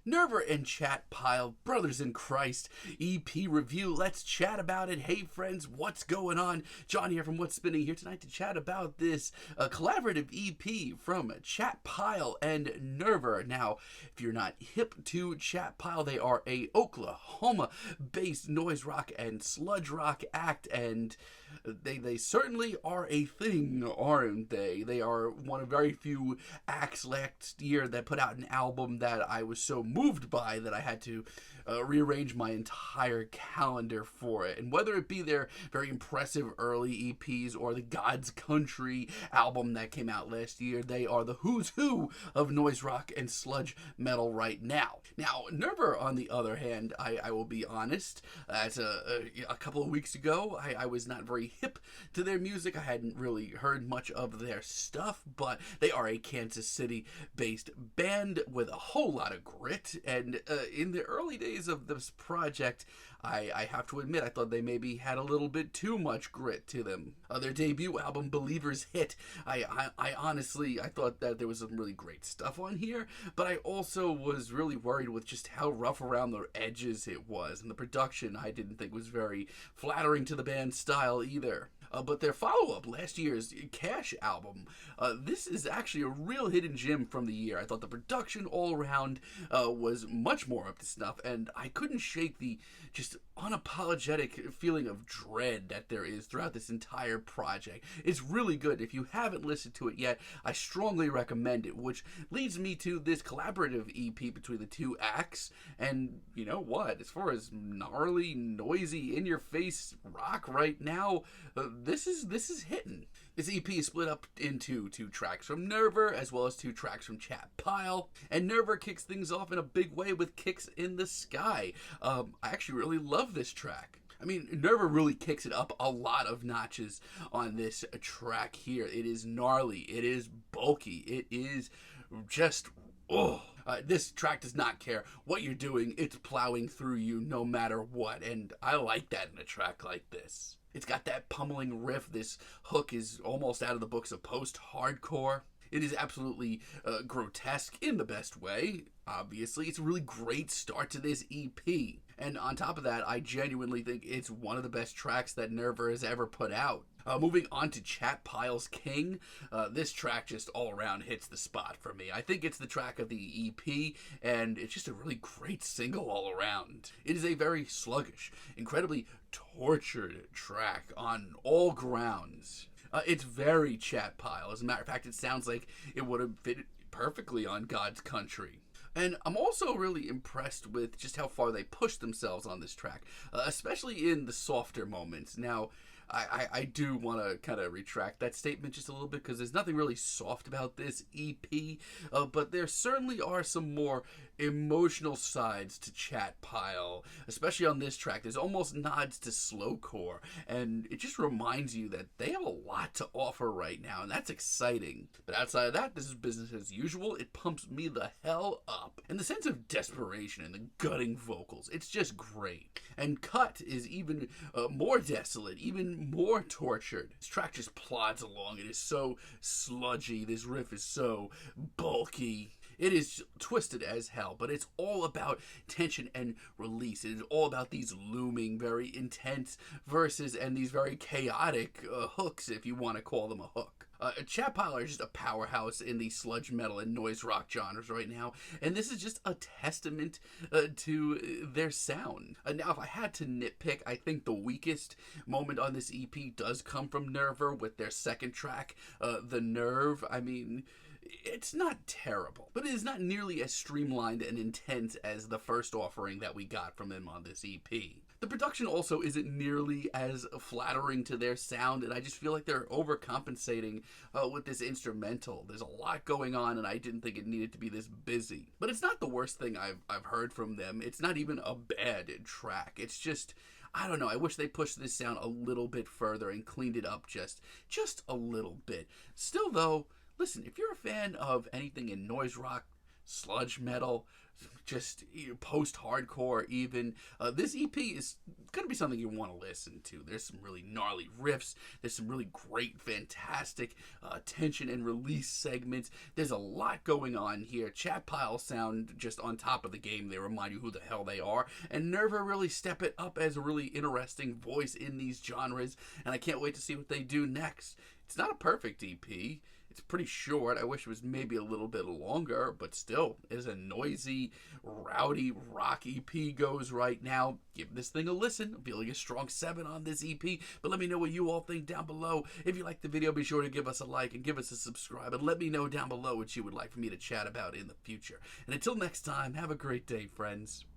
Nerver and Chat Pile, Brothers in Christ, EP review. Let's chat about it. Hey friends, what's going on? John here from What's Spinning here tonight to chat about this collaborative EP from Chat Pile and Nerver. Now, if you're not hip to Chat Pile, they are a Oklahoma-based noise rock and sludge rock act, and they certainly are a thing, aren't they? They are one of very few acts last year that put out an album that I was so moved by that I had to rearrange my entire calendar for it. And whether it be their very impressive early EPs or the God's Country album that came out last year, they are the who's who of noise rock and sludge metal right now. Now, Nerver, on the other hand, I will be honest, as a couple of weeks ago, I was not very hip to their music. I hadn't really heard much of their stuff, but they are a Kansas City-based band with a whole lot of grit, and in the early days of this project, I have to admit, I thought they maybe had a little bit too much grit to them. Their debut album, Believer's Hit, I honestly, I thought that there was some really great stuff on here, but I also was really worried with just how rough around the edges it was, and the production I didn't think was very flattering to the band's style either. But their follow-up, last year's Cash album, this is actually a real hidden gem from the year. I thought the production all around was much more up to snuff, and I couldn't shake the just unapologetic feeling of dread that there is throughout this entire project. It's really good. If you haven't listened to it yet, I strongly recommend it, which leads me to this collaborative EP between the two acts. And you know what? As far as gnarly, noisy, in-your-face rock right now, this is hitting. This EP is split up into 2 tracks from Nerver as well as 2 tracks from Chat Pile, and Nerver kicks things off in a big way with Kicks in the Sky. I actually really love this track. I mean, Nerver really kicks it up a lot of notches on this track here. It is gnarly, it is bulky, it is just, this track does not care what you're doing, it's plowing through you no matter what, and I like that in a track like this. It's got that pummeling riff. This hook is almost out of the books of post-hardcore. It is absolutely grotesque in the best way, obviously. It's a really great start to this EP. And on top of that, I genuinely think it's one of the best tracks that Nerver has ever put out. Moving on to Chat Pile's King, this track just all around hits the spot for me. I think it's the track of the EP, and it's just a really great single all around. It is a very sluggish, incredibly tortured track on all grounds. It's very Chat Pile. As a matter of fact, it sounds like it would have fit perfectly on God's Country. And I'm also really impressed with just how far they push themselves on this track, especially in the softer moments. Now, I do want to kind of retract that statement just a little bit because there's nothing really soft about this EP, but there certainly are some more emotional sides to Chat Pile, especially on this track. There's almost nods to slowcore, and it just reminds you that they have a lot to offer right now, and that's exciting. But outside of that, this is business as usual. It pumps me the hell up. And the sense of desperation and the gutting vocals, it's just great. And Cut is even more desolate, even more tortured. This track just plods along. It is so sludgy. This riff is so bulky. It is twisted as hell, but it's all about tension and release. It is all about these looming, very intense verses and these very chaotic hooks, if you want to call them a hook. Chat Pile are just a powerhouse in the sludge metal and noise rock genres right now, and this is just a testament to their sound. Now, if I had to nitpick, I think the weakest moment on this EP does come from Nerver with their second track, The Nerve. I mean, it's not terrible, but it is not nearly as streamlined and intense as the first offering that we got from them on this EP. The production also isn't nearly as flattering to their sound, and I just feel like they're overcompensating with this instrumental. There's a lot going on, and I didn't think it needed to be this busy. But it's not the worst thing I've heard from them. It's not even a bad track. It's just, I don't know, I wish they pushed this sound a little bit further and cleaned it up just a little bit. Still though, listen, if you're a fan of anything in noise rock, sludge metal, just post-hardcore even. This EP is going to be something you want to listen to. There's some really gnarly riffs. There's some really great, fantastic tension and release segments. There's a lot going on here. Chat piles sound just on top of the game. They remind you who the hell they are. And Nerva really step it up as a really interesting voice in these genres. And I can't wait to see what they do next. It's not a perfect EP. It's pretty short. I wish it was maybe a little bit longer, but still, as a noisy, rowdy rock EP goes right now, give this thing a listen. I'm feeling a strong 7 on this EP, but let me know what you all think down below. If you like the video, be sure to give us a like and give us a subscribe, and let me know down below what you would like for me to chat about in the future. And until next time, have a great day, friends.